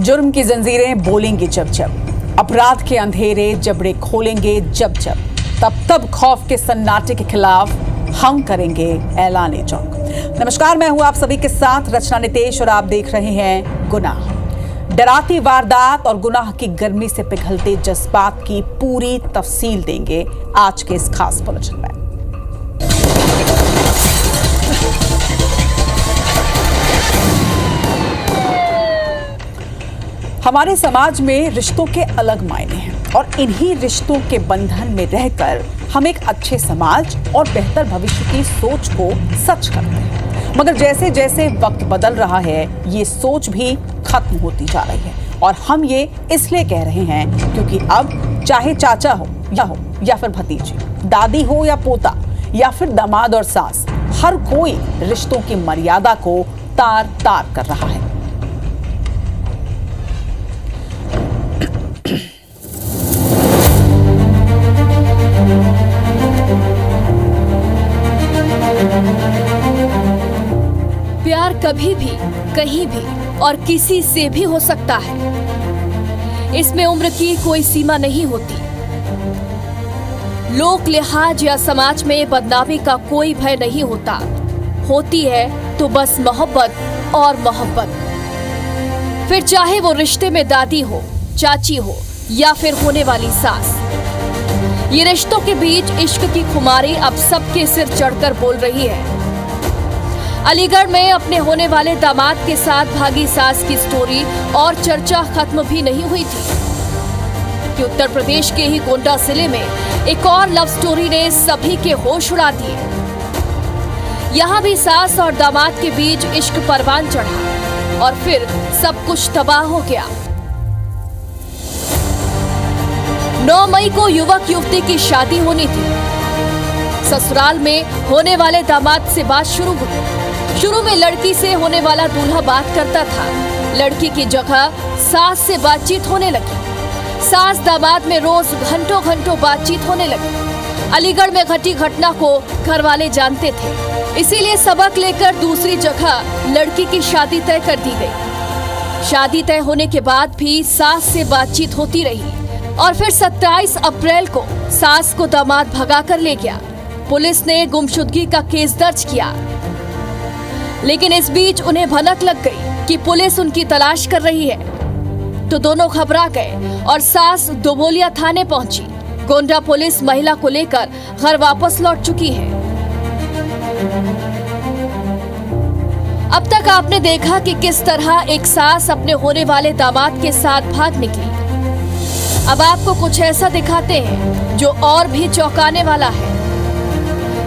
जुर्म की जंजीरें बोलेंगी जब जब, अपराध के अंधेरे जबड़े खोलेंगे जब जब, तब खौफ के सन्नाटे के खिलाफ हम करेंगे ऐलान जंग। नमस्कार, मैं हूं आप सभी के साथ रचना नितेश और आप देख रहे हैं गुनाह। डराती वारदात और गुनाह की गर्मी से पिघलते जज्बात की पूरी तफसील देंगे आज के इस खास बुलेटिन में। हमारे समाज में रिश्तों के अलग मायने हैं और इन्हीं रिश्तों के बंधन में रहकर हम एक अच्छे समाज और बेहतर भविष्य की सोच को सच करते हैं। मगर जैसे जैसे वक्त बदल रहा है, ये सोच भी खत्म होती जा रही है। और हम ये इसलिए कह रहे हैं क्योंकि अब चाहे चाचा हो या फिर भतीजी, दादी हो या पोता या फिर दामाद और सास, हर कोई रिश्तों की मर्यादा को तार तार कर रहा है। प्यार कभी भी, कहीं भी और किसी से भी हो सकता है। इसमें उम्र की कोई सीमा नहीं होती। लोक लिहाज या समाज में बदनामी का कोई भय नहीं होता। होती है तो बस मोहब्बत और मोहब्बत। फिर चाहे वो रिश्ते में दादी हो, चाची हो या फिर होने वाली सास। ये रिश्तों के बीच इश्क की खुमारी अब सबके सिर चढ़कर बोल रही है। अलीगढ़ में अपने होने वाले दामाद के साथ भागी सास की स्टोरी और चर्चा खत्म भी नहीं हुई थी कि उत्तर प्रदेश के ही गोंडा जिले में एक और लव स्टोरी ने सभी के होश उड़ा दिए। यहाँ भी सास और दामाद के बीच इश्क परवान चढ़ा और फिर सब कुछ तबाह हो गया। 9 मई को युवक युवती की शादी होनी थी। ससुराल में होने वाले दामाद से बात शुरू हुई। शुरू में लड़की से होने वाला दूल्हा बात करता था। लड़की की जगह सास से बातचीत होने लगी। सास दामाद में रोज घंटों घंटों बातचीत होने लगी। अलीगढ़ में घटी घटना को घर वाले जानते थे, इसीलिए सबक लेकर दूसरी जगह लड़की की शादी तय कर दी गई। शादी तय होने के बाद भी सास से बातचीत होती रही और फिर 27 अप्रैल को सास को दामाद भगा कर ले गया। पुलिस ने गुमशुदगी का केस दर्ज किया, लेकिन इस बीच उन्हें भनक लग गई कि पुलिस उनकी तलाश कर रही है, तो दोनों घबरा गए और सास दोबोलिया थाने पहुंची। गोंडा पुलिस महिला को लेकर घर वापस लौट चुकी है। अब तक आपने देखा कि किस तरह एक सास अपने होने वाले दामाद के साथ भाग निकली। अब आपको कुछ ऐसा दिखाते हैं जो और भी चौंकाने वाला है।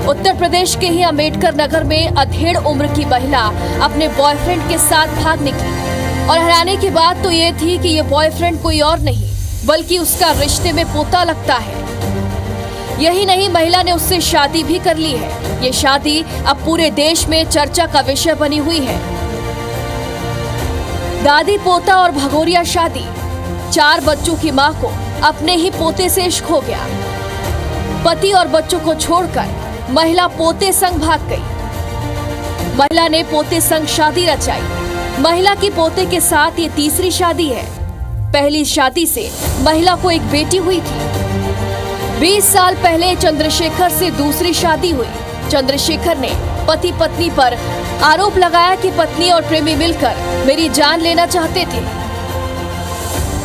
उत्तर प्रदेश के ही अंबेडकर नगर में अधेड़ उम्र की महिला अपने बॉयफ्रेंड के साथ भाग निकली और हैरानी की बात तो ये थी कि ये बॉयफ्रेंड कोई और नहीं बल्कि उसका रिश्ते में पोता लगता है। यही नहीं, महिला ने उससे शादी भी कर ली है। ये शादी अब पूरे देश में चर्चा का विषय बनी हुई है। दादी पोता और भगोरिया शादी। 4 बच्चों की मां को अपने ही पोते से इश्क हो गया। पति और बच्चों को छोड़कर महिला पोते संग भाग गई। महिला ने पोते संग शादी रचाई। महिला की पोते के साथ ये तीसरी शादी है। पहली शादी से महिला को एक बेटी हुई थी। 20 साल पहले चंद्रशेखर से दूसरी शादी हुई। चंद्रशेखर ने पति पत्नी पर आरोप लगाया कि पत्नी और प्रेमी मिलकर मेरी जान लेना चाहते थे।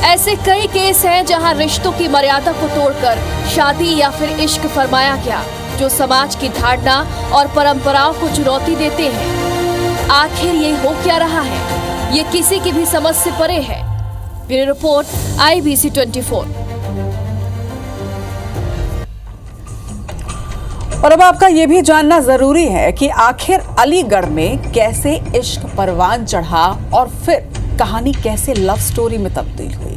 ऐसे कई केस हैं जहां रिश्तों की मर्यादा को तोड़कर शादी या फिर इश्क फरमाया गया, जो समाज की धारणा और परंपराओं को चुनौती देते हैं। आखिर ये हो क्या रहा है, ये किसी की भी समझ से परे है। Bureau report, IBC 24। और अब आपका ये भी जानना जरूरी है कि आखिर अलीगढ़ में कैसे इश्क परवान चढ़ा और फिर कहानी कैसे लव स्टोरी में तब्दील हुई।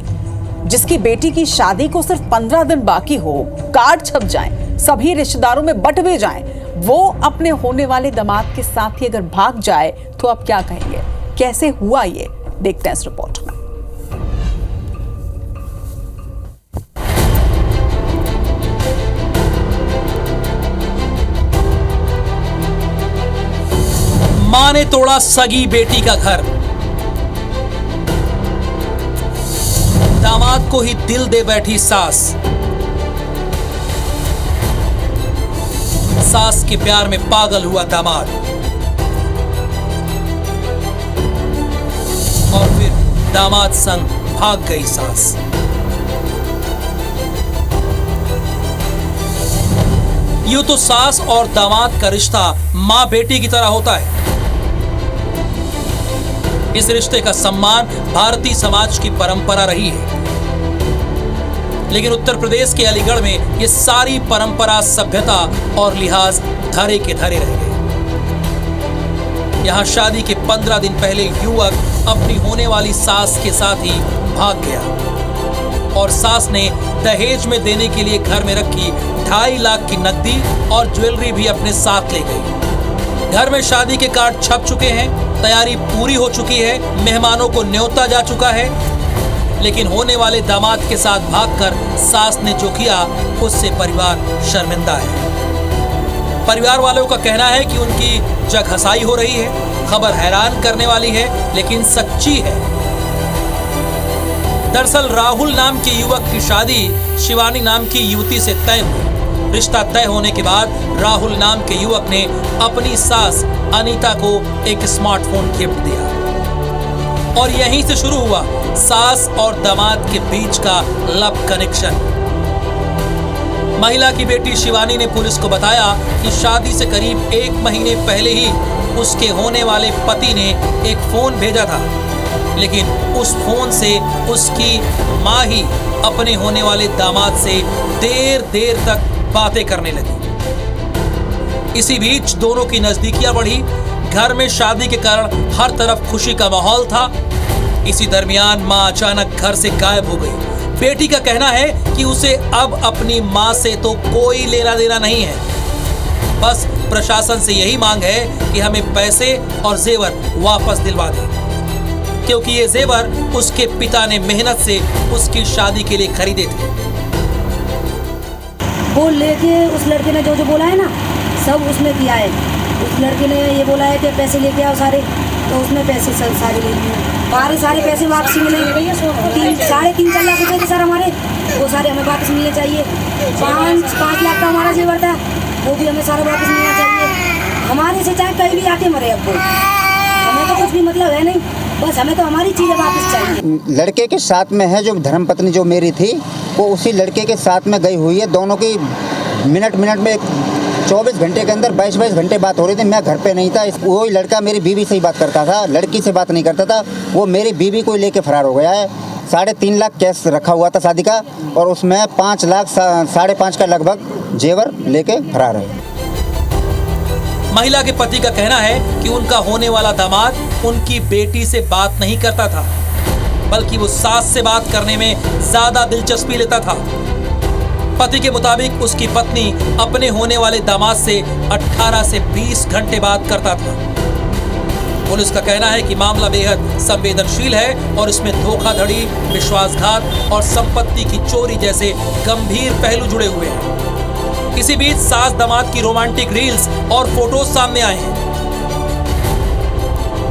जिसकी बेटी की शादी को सिर्फ 15 दिन बाकी हो, कार्ड छप जाएं, सभी रिश्तेदारों में बट भी जाएं, वो अपने होने वाले दामाद के साथ ही अगर भाग जाए तो आप क्या कहेंगे? कैसे हुआ ये, देखते हैं इस रिपोर्ट में। मां ने तोड़ा सगी बेटी का घर। दामाद को ही दिल दे बैठी सास। सास के प्यार में पागल हुआ दामाद और फिर दामाद संग भाग गई सास। यूं तो सास और दामाद का रिश्ता मां बेटी की तरह होता है। इस रिश्ते का सम्मान भारतीय समाज की परंपरा रही है, लेकिन उत्तर प्रदेश के अलीगढ़ में ये सारी परंपरा, सभ्यता और लिहाज धरे के धरे रह गए। यहां शादी के 15 दिन पहले युवक अपनी होने वाली सास के साथ ही भाग गया और सास ने दहेज में देने के लिए घर में रखी 2.5 लाख की नकदी और ज्वेलरी भी अपने साथ ले गई। घर में शादी के कार्ड छप चुके हैं, तैयारी पूरी हो चुकी है, मेहमानों को न्योता जा चुका है, लेकिन होने वाले दामाद के साथ भागकर सास ने जो किया उससे परिवार शर्मिंदा है। परिवार वालों का कहना है कि उनकी जगहसाई हो रही है। खबर हैरान करने वाली है लेकिन सच्ची है। दरअसल राहुल नाम के युवक की शादी शिवानी नाम की युवती से तय हुई। रिश्ता तय होने के बाद राहुल नाम के युवक ने अपनी सास अनीता को एक स्मार्टफोन गिफ्ट दिया और यहीं से शुरू हुआ सास और दामाद के बीच का लव कनेक्शन। महिला की बेटी शिवानी ने पुलिस को बताया कि शादी से करीब 1 महीने पहले ही उसके होने वाले पति ने एक फोन भेजा था, लेकिन उस फोन से उसकी मां ही अपने होने वाले दामाद से देर तक बातें करने लगी। इसी बीच दोनों की नजदीकियां बढ़ी। घर में शादी के कारण हर तरफ खुशी का माहौल था। इसी दरमियान मां अचानक घर से गायब हो गई। बेटी का कहना है कि उसे अब अपनी मां से तो कोई लेना देना नहीं है, बस प्रशासन से यही मांग है कि हमें पैसे और जेवर वापस दिलवा दें, क्योंकि ये जेवर उसके पिता ने मेहनत से उसकी शादी के लिए खरीदे थे। वो लेके उस लड़के ने जो बोला है ना, सब उसने किया है। उस लड़के ने ये बोला है कि पैसे लेके आओ सारे, तो उसने पैसे सारे ले लिए। सारे पैसे वापसी मिले। 3.5-4 लाख रुपए थे सर हमारे, वो सारे हमें वापस मिलने चाहिए। 5 लाख का हमारा जेवर था, वो भी हमें सारा वापस मिलना चाहिए। हमारे से चाहे कहीं भी आके मरे, अब हमें तो कुछ भी मतलब है नहीं, बस हमें तो हमारी चीज़ें वापस चाहिए। लड़के के साथ में है जो धर्मपत्नी जो मेरी थी, वो उसी लड़के के साथ में गई हुई है। दोनों की मिनट में 24 घंटे के अंदर 22 घंटे बात हो रही थी। मैं घर पे नहीं था। वही लड़का मेरी बीवी से ही बात करता था, लड़की से बात नहीं करता था। वो मेरी बीवी को लेके फरार हो गया है। 3.5 लाख कैश रखा हुआ था शादी का, और उसमें 5 लाख 5.5 का लगभग जेवर लेके फरार है। महिला के पति का कहना है कि उनका होने वाला दामाद उनकी बेटी से बात नहीं करता था, बल्कि वो सास से बात करने में ज्यादा दिलचस्पी लेता था। पति के मुताबिक उसकी पत्नी अपने होने वाले दामाद से 18 से 20 घंटे बात करता था। पुलिस का कहना है कि मामला बेहद संवेदनशील है और इसमें धोखाधड़ी, विश्वासघात और संपत्ति की चोरी जैसे गंभीर पहलू जुड़े हुए हैं। इसी बीच सास दामाद की रोमांटिक रील्स और फोटोज सामने आए हैं।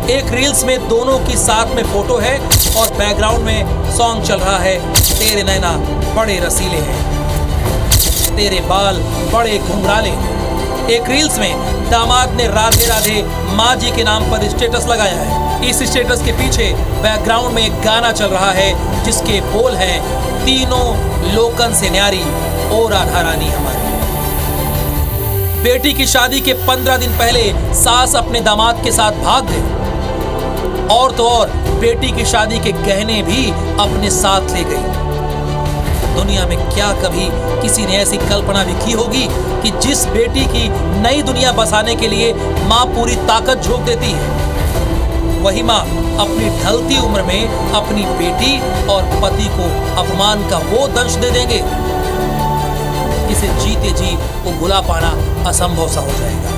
एक रील्स में दोनों की साथ में फोटो है और बैकग्राउंड में सॉन्ग चल रहा है, तेरे नैना बड़े रसीले हैं, तेरे बाल बड़े घुंघराले। एक रील्स में दामाद ने राधे राधे माँ जी के नाम पर स्टेटस लगाया है। इस स्टेटस के पीछे बैकग्राउंड में एक गाना चल रहा है जिसके बोल हैं, तीनों लोकन से न्यारी ओ राधा रानी हमारी। बेटी की शादी के 15 दिन पहले सास अपने दामाद के साथ भाग गई, और तो और बेटी की शादी के गहने भी अपने साथ ले गई। दुनिया में क्या कभी किसी ने ऐसी कल्पना भी की होगी कि जिस बेटी की नई दुनिया बसाने के लिए माँ पूरी ताकत झोंक देती है, वही माँ अपनी ढलती उम्र में अपनी बेटी और पति को अपमान का वो दंश दे देंगे, इसे जीते जी वो भुला पाना असंभव सा हो जाएगा।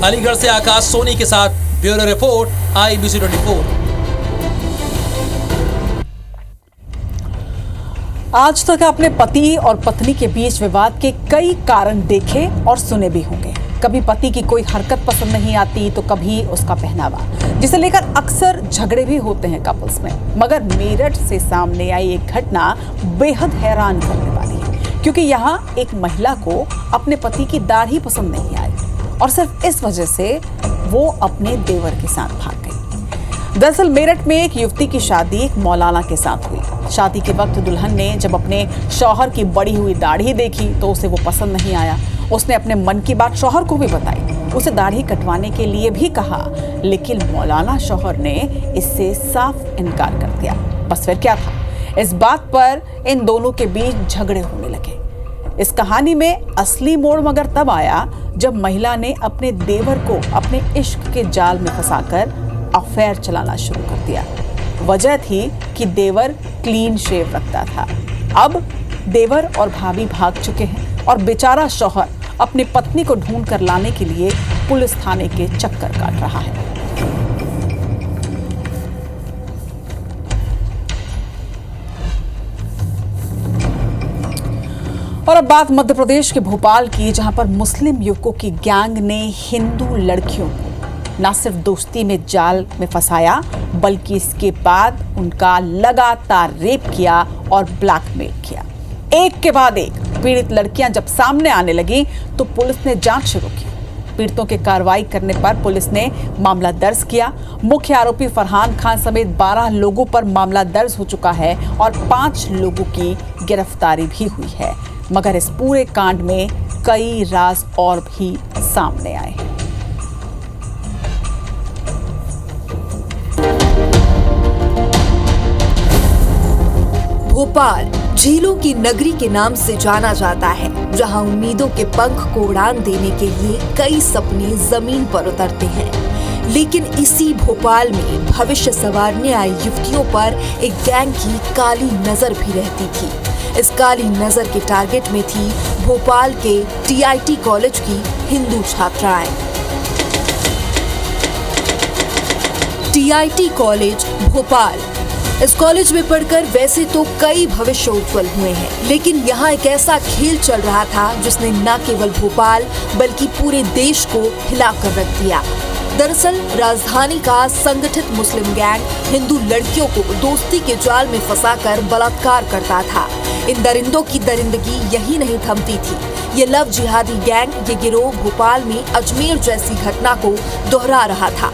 अलीगढ़ से आकाश सोनी के साथ ब्यूरो रिपोर्ट, IBC 24। आज तक आपने पति और पत्नी के बीच विवाद के कई कारण देखे और सुने भी होंगे। कभी पति की कोई हरकत पसंद नहीं आती तो कभी उसका पहनावा, जिसे लेकर अक्सर झगड़े भी होते हैं कपल्स में। मगर मेरठ से सामने आई एक घटना बेहद हैरान करने वाली है, क्योंकि यहाँ एक महिला को अपने पति की दाढ़ी पसंद नहीं आई और सिर्फ इस वजह से वो अपने देवर के साथ भाग गई। दरअसल मेरठ में एक युवती की शादी एक मौलाना के साथ हुई। शादी के वक्त दुल्हन ने जब अपने शौहर की बड़ी हुई दाढ़ी देखी तो उसे वो पसंद नहीं आया। उसने अपने मन की बात शौहर को भी बताई, उसे दाढ़ी कटवाने के लिए भी कहा, लेकिन मौलाना शौहर ने इससे साफ इनकार कर दिया। बस फिर क्या था, इस बात पर इन दोनों के बीच झगड़े होने लगे। इस कहानी में असली मोड़ मगर तब आया जब महिला ने अपने देवर को अपने इश्क के जाल में फंसाकर अफेयर चलाना शुरू कर दिया। वजह थी कि देवर क्लीन शेव रखता था। अब देवर और भाभी भाग चुके हैं और बेचारा शौहर अपनी पत्नी को ढूंढ कर लाने के लिए पुलिस थाने के चक्कर काट रहा है। और अब बात मध्य प्रदेश के भोपाल की, जहां पर मुस्लिम युवकों की गैंग ने हिंदू लड़कियों को न सिर्फ दोस्ती में जाल में फंसाया, बल्कि इसके बाद उनका लगातार रेप किया और ब्लैकमेल किया। एक के बाद एक पीड़ित लड़कियां जब सामने आने लगी तो पुलिस ने जांच शुरू की। पीड़ितों के कार्रवाई करने पर पुलिस ने मामला दर्ज किया। मुख्य आरोपी फरहान खान समेत 12 लोगों पर मामला दर्ज हो चुका है और 5 लोगों की गिरफ्तारी भी हुई है। मगर इस पूरे कांड में कई राज और भी सामने आए हैं। भोपाल झीलों की नगरी के नाम से जाना जाता है, जहां उम्मीदों के पंख को उड़ान देने के लिए कई सपने जमीन पर उतरते हैं। लेकिन इसी भोपाल में भविष्य संवारने आई युवतियों पर एक गैंग की काली नजर भी रहती थी। इस काली नजर के टारगेट में थी भोपाल के TIT कॉलेज की हिंदू छात्राएं। TIT कॉलेज भोपाल, इस कॉलेज में पढ़कर वैसे तो कई भविष्य उज्जवल हुए हैं, लेकिन यहाँ एक ऐसा खेल चल रहा था जिसने न केवल भोपाल बल्कि पूरे देश को हिलाकर रख दिया। दरअसल राजधानी का संगठित मुस्लिम गैंग हिंदू लड़कियों को दोस्ती के जाल में फंसाकर बलात्कार करता था। इन दरिंदों की दरिंदगी यही नहीं थमती थी। ये लव जिहादी गैंग, ये गिरोह भोपाल में अजमेर जैसी घटना को दोहरा रहा था।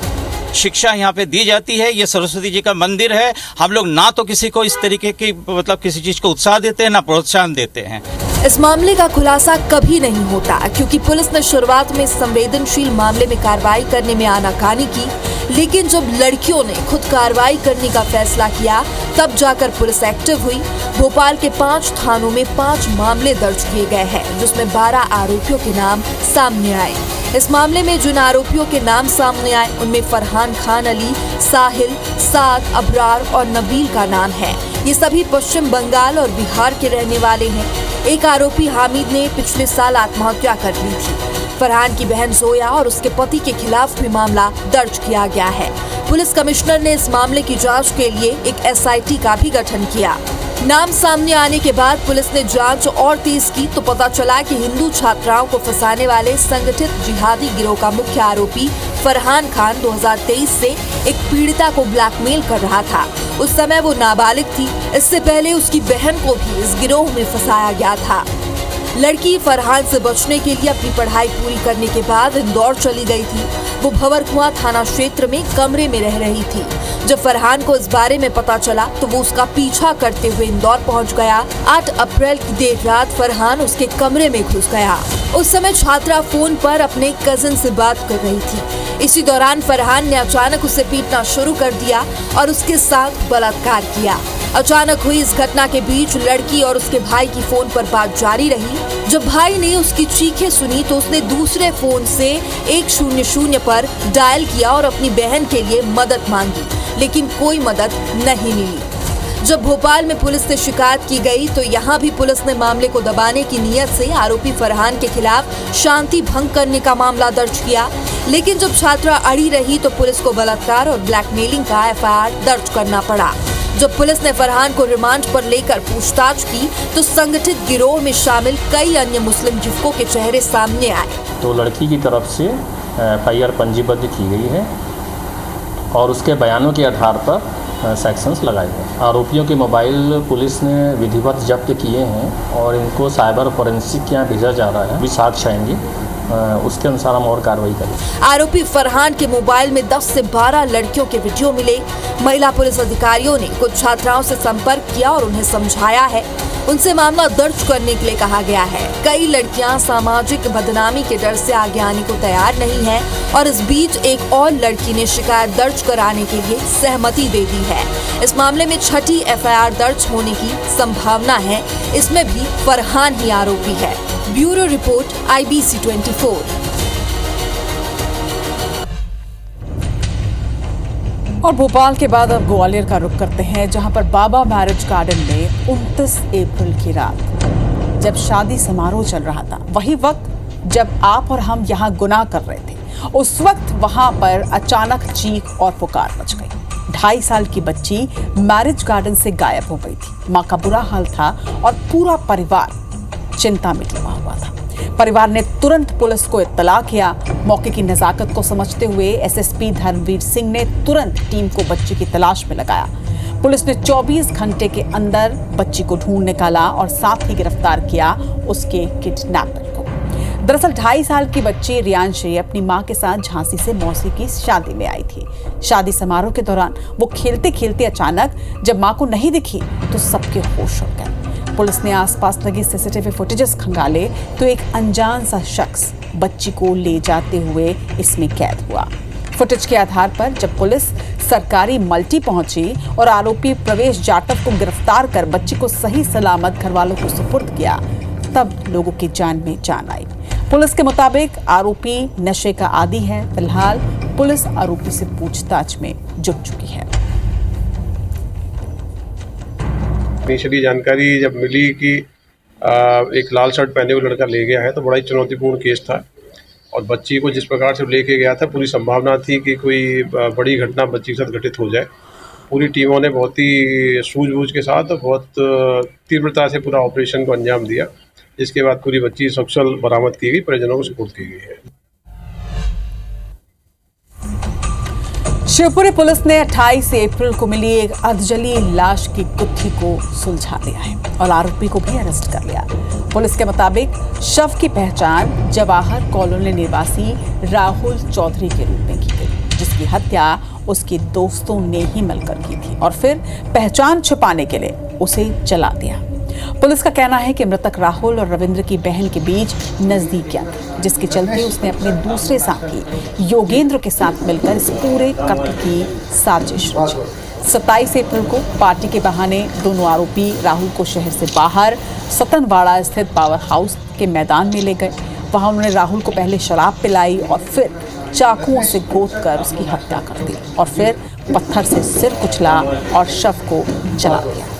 शिक्षा यहाँ पे दी जाती है, ये सरस्वती जी का मंदिर है। हम लोग ना तो किसी को इस तरीके की किसी चीज को उत्साह देते हैं, ना प्रोत्साहन देते हैं। इस मामले का खुलासा कभी नहीं होता, क्योंकि पुलिस ने शुरुआत में संवेदनशील मामले में कार्रवाई करने में आनाकानी की, लेकिन जब लड़कियों ने खुद कार्रवाई करने का फैसला किया तब जाकर पुलिस एक्टिव हुई। भोपाल के 5 थानों में 5 मामले दर्ज किए गए हैं, जिसमें 12 आरोपियों के नाम सामने आए। इस मामले में जिन आरोपियों के नाम सामने आए उनमें फरहान खान अली, साहिल, साद, अबरार और नबील का नाम है। ये सभी पश्चिम बंगाल और बिहार के रहने वाले हैं। एक आरोपी हामिद ने पिछले साल आत्महत्या कर ली थी। फरहान की बहन जोया और उसके पति के खिलाफ भी मामला दर्ज किया गया है। पुलिस कमिश्नर ने इस मामले की जांच के लिए एक SIT का भी गठन किया। नाम सामने आने के बाद पुलिस ने जांच और तेज की तो पता चला कि हिंदू छात्राओं को फंसाने वाले संगठित जिहादी गिरोह का मुख्य आरोपी फरहान खान 2023 से एक पीड़िता को ब्लैकमेल कर रहा था। उस समय वो नाबालिग थी। इससे पहले उसकी बहन को भी इस गिरोह में फंसाया गया था। लड़की फरहान से बचने के लिए अपनी पढ़ाई पूरी करने के बाद इंदौर चली गई थी। वो भंवरकुआं थाना क्षेत्र में कमरे में रह रही थी। जब फरहान को इस बारे में पता चला तो वो उसका पीछा करते हुए इंदौर पहुंच गया। 8 अप्रैल की देर रात फरहान उसके कमरे में घुस गया। उस समय छात्रा फोन पर अपने कजिन से बात कर रही थी। इसी दौरान फरहान ने अचानक उसे पीटना शुरू कर दिया और उसके साथ बलात्कार किया। अचानक हुई इस घटना के बीच लड़की और उसके भाई की फोन पर बात जारी रही। जब भाई ने उसकी चीखें सुनी तो उसने दूसरे फोन से 100 पर डायल किया और अपनी बहन के लिए मदद मांगी, लेकिन कोई मदद नहीं मिली। जब भोपाल में पुलिस से शिकायत की गई तो यहाँ भी पुलिस ने मामले को दबाने की नीयत से आरोपी फरहान के खिलाफ शांति भंग करने का मामला दर्ज किया, लेकिन जब छात्रा अड़ी रही तो पुलिस को बलात्कार और ब्लैकमेलिंग का FIR दर्ज करना पड़ा। जब पुलिस ने फरहान को रिमांड पर लेकर पूछताछ की तो संगठित गिरोह में शामिल कई अन्य मुस्लिम युवकों के चेहरे सामने आए। तो लड़की की तरफ से एफआईआर पंजीबद्ध की गई है और उसके बयानों के आधार पर सेक्शंस लगाए गए। आरोपियों के मोबाइल पुलिस ने विधिवत जब्त किए हैं और इनको साइबर फोरेंसिक के यहाँ भेजा जा रहा है। अभी साक्ष्य आएंगे, उसके अनुसार हम और कार्रवाई करेंगे। आरोपी फरहान के मोबाइल में 10 से 12 लड़कियों के वीडियो मिले। महिला पुलिस अधिकारियों ने कुछ छात्राओं से संपर्क किया और उन्हें समझाया है। उनसे मामला दर्ज करने के लिए कहा गया है। कई लड़कियां सामाजिक बदनामी के डर से आगे आने को तैयार नहीं है और इस बीच एक और लड़की ने शिकायत दर्ज कराने के लिए सहमति दे दी है। इस मामले में 6ठी एफआईआर दर्ज होने की संभावना है। इसमें भी फरहान ही आरोपी है। Bureau report IBC 24। और भोपाल के बाद अब ग्वालियर का रुख करते हैं, जहां पर बाबा मैरिज गार्डन में 29 अप्रैल की रात जब शादी समारोह चल रहा था, वही वक्त जब आप और हम यहां गुनाह कर रहे थे, उस वक्त वहां पर अचानक चीख और पुकार मच गई। 2.5 साल की बच्ची मैरिज गार्डन से गायब हो गई थी। मां का बुरा हाल था और पूरा परिवार चिंता में डूबा हुआ था। परिवार ने तुरंत पुलिस को इत्तला किया। मौके की नजाकत को समझते हुए एसएसपी धर्मवीर सिंह ने तुरंत टीम को बच्ची की तलाश में लगाया। पुलिस ने 24 घंटे के अंदर बच्ची को ढूंढ निकाला और साथ ही गिरफ्तार किया उसके किडनैपर को। दरअसल 2.5 साल की बच्ची रियांशी अपनी मां के साथ झांसी से मौसी की शादी में आई थी। शादी समारोह के दौरान वो खेलते खेलते अचानक जब मां को नहीं दिखी तो सबके होश उड़ गए। पुलिस ने आसपास लगे सीसीटीवी फुटेजेस खंगाले तो एक अनजान सा शख्स बच्ची को ले जाते हुए इसमें कैद हुआ। फुटेज के आधार पर जब पुलिस सरकारी मल्टी पहुंची और आरोपी प्रवेश जाटव को गिरफ्तार कर बच्ची को सही सलामत घर वालों को सुपुर्द किया, तब लोगों की जान में जान आई। पुलिस के मुताबिक आरोपी नशे का आदी है। फिलहाल पुलिस आरोपी से पूछताछ में जुट चुकी है। इनिशियली जानकारी जब मिली कि एक लाल शर्ट पहने हुए लड़का ले गया है, तो बड़ा ही चुनौतीपूर्ण केस था और बच्ची को जिस प्रकार से लेके गया था, पूरी संभावना थी कि कोई बड़ी घटना बच्ची के साथ घटित हो जाए। पूरी टीमों ने बहुत ही सूझबूझ के साथ बहुत तीव्रता से पूरा ऑपरेशन को अंजाम दिया, जिसके बाद पूरी बच्ची सकुशल बरामद की गई, परिजनों को सुपुर्द की गई है। शिवपुरी पुलिस ने 28 अप्रैल को मिली एक अर्धजली लाश की गुत्थी को सुलझा लिया है और आरोपी को भी अरेस्ट कर लिया। पुलिस के मुताबिक शव की पहचान जवाहर कॉलोनी निवासी राहुल चौधरी के रूप में की गई, जिसकी हत्या उसके दोस्तों ने ही मिलकर की थी और फिर पहचान छिपाने के लिए उसे जला दिया। पुलिस का कहना है कि मृतक राहुल और रविंद्र की बहन के बीच नजदीकियां थी, जिसके चलते उसने अपने दूसरे साथी योगेंद्र के साथ मिलकर इस पूरे कत्ल की साजिश रची। 27 अप्रैल को पार्टी के बहाने दोनों आरोपी राहुल को शहर से बाहर सतनवाड़ा स्थित पावर हाउस के मैदान में ले गए। वहां उन्होंने राहुल को पहले शराब पिलाई और फिर चाकुओं से गोदकर उसकी हत्या कर दी और फिर पत्थर से सिर कुचला और शव को जला दिया।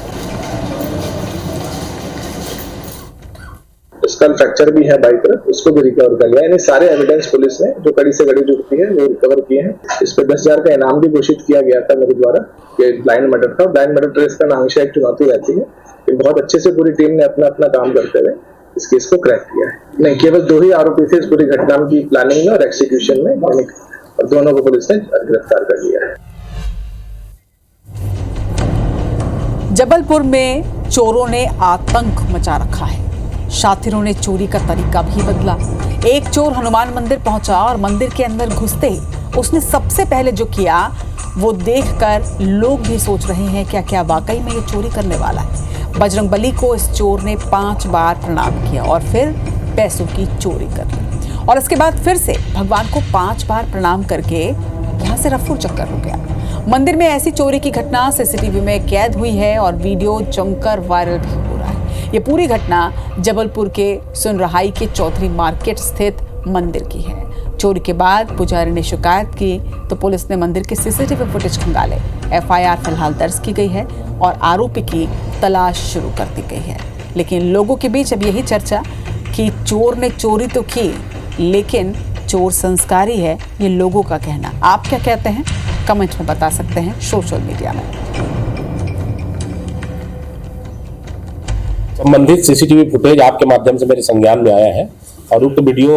स्कल फ्रैक्चर भी है बाइक पर, उसको भी रिकवर कर लिया। यानी सारे एविडेंस पुलिस ने जो कड़ी से कड़ी जुड़ती है वो रिकवर किए हैं। इस पर 10,000 का इनाम भी घोषित किया गया था मेरे द्वारा। ये ब्लाइंड मर्डर था। ब्लाइंड मर्डर ट्रेस का हमेशा एक चुनौती रहती है, लेकिन बहुत अच्छे से पूरी टीम ने अपना अपना काम करते हुए इस केस को क्रैक किया है। नहीं, केवल 2 ही आरोपी थे इस पूरी घटना की प्लानिंग में और एक्सिक्यूशन में, और दोनों को पुलिस ने गिरफ्तार कर लिया है। जबलपुर में चोरों ने आतंक मचा रखा है। शातिरों ने चोरी का तरीका भी बदला। एक चोर हनुमान मंदिर पहुंचा और मंदिर के अंदर घुसते ही उसने सबसे पहले जो किया वो देखकर लोग भी सोच रहे हैं क्या क्या वाकई में ये चोरी करने वाला है। बजरंगबली को इस चोर ने 5 बार प्रणाम किया और फिर पैसों की चोरी कर ली और इसके बाद फिर से भगवान को 5 बार प्रणाम करके यहाँ से रफू चक्कर हो गया। मंदिर में ऐसी चोरी की घटना सीसीटीवी में कैद हुई है और वीडियो जमकर वायरल भी हो रहा है। ये पूरी घटना जबलपुर के सुनरहाई के चौधरी मार्केट स्थित मंदिर की है। चोरी के बाद पुजारी ने शिकायत की तो पुलिस ने मंदिर के सीसीटीवी फुटेज खंगाले। एफआईआर फिलहाल दर्ज की गई है और आरोपी की तलाश शुरू कर दी गई है। लेकिन लोगों के बीच अब यही चर्चा कि चोर ने चोरी तो की लेकिन चोर संस्कारी है, ये लोगों का कहना। आप क्या कहते हैं? कमेंट में बता सकते हैं सोशल मीडिया में। संबंधित सीसीटीवी फुटेज आपके माध्यम से मेरे संज्ञान में आया है और उक्त वीडियो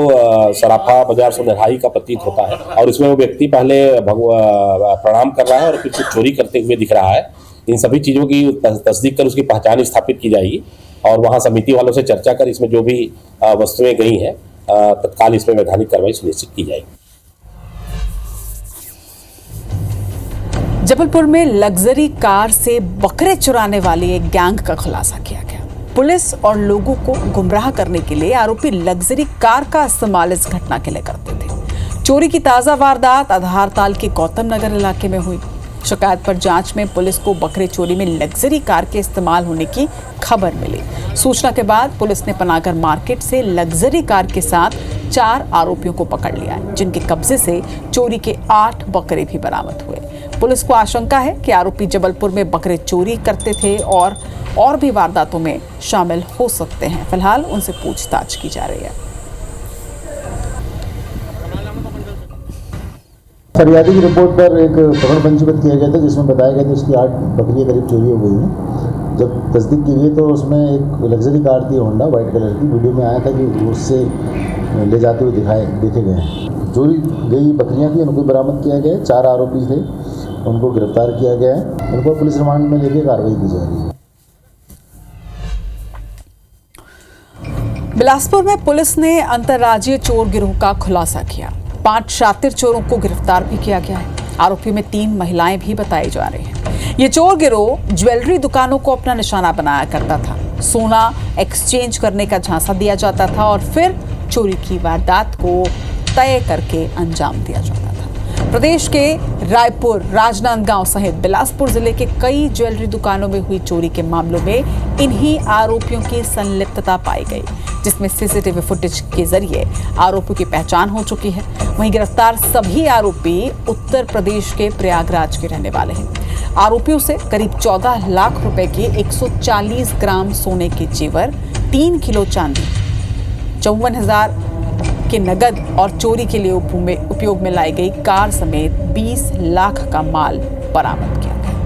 सराफा बाजार सुनरहाई का प्रतीत होता है और इसमें वो व्यक्ति पहले प्रणाम कर रहा है और फिर कुछ चोरी करते हुए दिख रहा है। इन सभी चीज़ों की तस्दीक कर उसकी पहचान स्थापित की जाएगी और वहाँ समिति वालों से चर्चा कर इसमें जो भी वस्तुएं गई हैं तत्काल इसमें वैधानिक कार्रवाई सुनिश्चित की जाएगी। जबलपुर में लग्जरी कार से बकरे चुराने वाली एक गैंग का खुलासा किया गया। पुलिस और लोगों को गुमराह करने के लिए आरोपी लग्जरी कार का इस्तेमाल इस घटना के लिए करते थे। चोरी की ताजा वारदात आधारताल के गौतम नगर इलाके में हुई। शिकायत पर जांच में पुलिस को बकरे चोरी में लग्जरी कार के इस्तेमाल होने की खबर मिली। सूचना के बाद पुलिस ने पनागर मार्केट से लग्जरी कार के साथ 4 आरोपियों को पकड़ लिया है, जिनके कब्जे से चोरी के 8 बकरे भी बरामद हुए। पुलिस को आशंका है कि आरोपी जबलपुर में बकरे चोरी करते थे और भी वारदातों में शामिल हो सकते हैं। फिलहाल उनसे पूछताछ की जा रही है। फरियादी की रिपोर्ट पर एक प्रकरण पंजीबद्ध किया गया था जिसमें बताया गया था उसकी 8 बकरियां करीब चोरी हो गई हैं। जब तस्दीक की गई तो उसमें एक लग्जरी कार थी होंडा वाइट कलर की। वीडियो में आया था कि उससे ले जाते हुए देखे गए हैं। चोरी गई बकरियां थी, उनको बरामद किया गया है। 4 आरोपी थे, उनको गिरफ्तार किया गया है। उनको पुलिस रिमांड में लेकर कार्रवाई की जा रही है। बिलासपुर में पुलिस ने अंतर्राज्यीय चोर गिरोह का खुलासा किया। 5 शातिर चोरों को गिरफ्तार भी किया गया है। आरोपी में 3 महिलाएं भी बताई जा रही हैं। ये चोर गिरोह ज्वेलरी दुकानों को अपना निशाना बनाया करता था। सोना एक्सचेंज करने का झांसा दिया जाता था और फिर चोरी की वारदात को तय करके अंजाम दिया जाता था। प्रदेश के रायपुर, राजनांदगांव सहित बिलासपुर जिले के कई ज्वेलरी दुकानों में हुई चोरी के मामलों में इन्हीं आरोपियों की संलिप्तता पाई गई, जिसमें सीसीटीवी फुटेज के जरिए आरोपियों की पहचान हो चुकी है। वहीं गिरफ्तार सभी आरोपी उत्तर प्रदेश के प्रयागराज के रहने वाले हैं। आरोपियों से करीब 14 लाख रुपए के 140 ग्राम सोने के जेवर, 3 किलो चांदी, 54,000 के नगद और चोरी के लिए उपयोग में लाई गई कार समेत 20 लाख का माल बरामद किया गया।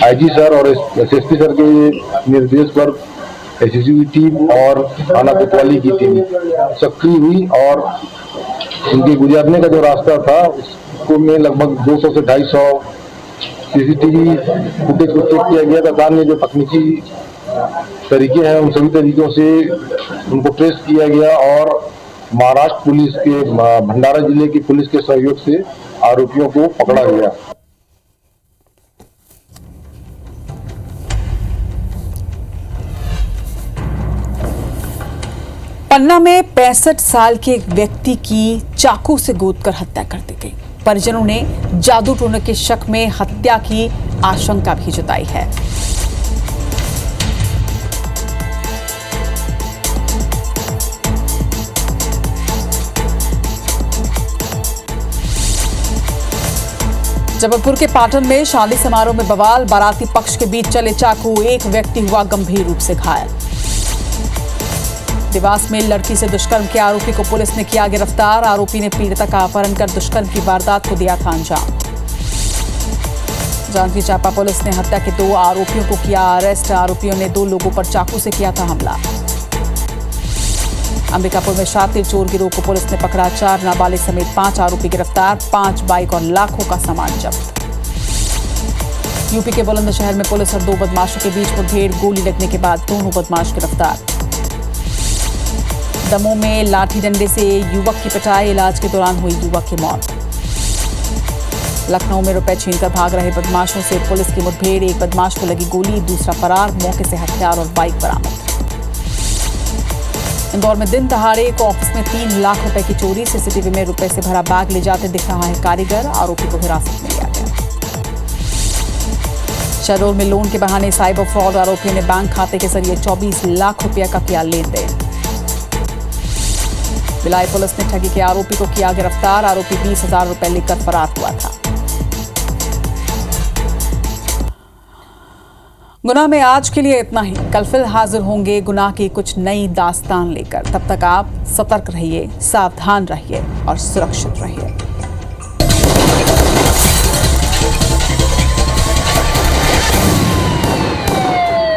आईजी सर और एसएसपी सर के निर्देश पर एसएसबी टीम और थाना कोतवाली की टीम सक्रिय हुई और इनके गुजरने का जो रास्ता था उसको में लगभग 200 से 250 सीसीटीवी फुटेज को चेक किया गया था। अन्य जो तकनीकी तरीके हैं उन सभी तरीकों से उनको ट्रेस किया गया और महाराष्ट्र पुलिस के भंडारा जिले की पुलिस के सहयोग से आरोपियों को पकड़ा गया। पन्ना में 65 साल के एक व्यक्ति की चाकू से गोदकर हत्या कर दी गई। परिजनों ने जादू टोने के शक में हत्या की आशंका भी जताई है। जबलपुर के पाटन में शादी समारोह में बवाल, बाराती पक्ष के बीच चले चाकू, एक व्यक्ति हुआ गंभीर रूप से घायल। देवास में लड़की से दुष्कर्म के आरोपी को पुलिस ने किया गिरफ्तार। आरोपी ने पीड़िता का अपहरण कर दुष्कर्म की वारदात को दिया था अंजाम। जांजगीर चांपा पुलिस ने हत्या के 2 आरोपियों को किया अरेस्ट। आरोपियों ने 2 लोगों पर चाकू से किया था हमला। अंबिकापुर में शातिर चोर गिरोह को पुलिस ने पकड़ा। 4 नाबालिग समेत 5 आरोपी गिरफ्तार। 5 बाइक और लाखों का सामान जब्त। यूपी के बुलंदशहर में पुलिस और 2 बदमाशों के बीच मुठभेड़, गोली लगने के बाद दोनों बदमाश गिरफ्तार। दमोह में लाठी डंडे से युवक की पिटाई, इलाज के दौरान हुई युवक की मौत। लखनऊ में रुपए छीनकर भाग रहे बदमाशों से पुलिस की मुठभेड़, एक बदमाश को लगी गोली, दूसरा फरार, मौके से हथियार और बाइक बरामद। इंदौर में दिन दहाड़े एक ऑफिस में 3 लाख रुपए की चोरी, सीसीटीवी में रुपए से भरा बैग ले जाते दिख रहा है कारीगर, आरोपी को हिरासत में लिया गया। शहडोल में लोन के बहाने साइबर फ्रॉड, आरोपियों ने बैंक खाते के जरिए 24 लाख रुपया का किया लेन देन। भिलाई पुलिस ने ठगी के आरोपी को किया गिरफ्तार। आरोपी 20,000 रुपए लेकर फरार हुआ था। गुनाह में आज के लिए इतना ही। कल फिर हाजिर होंगे गुनाह की कुछ नई दास्तान लेकर। तब तक आप सतर्क रहिए, सावधान रहिए और सुरक्षित रहिए।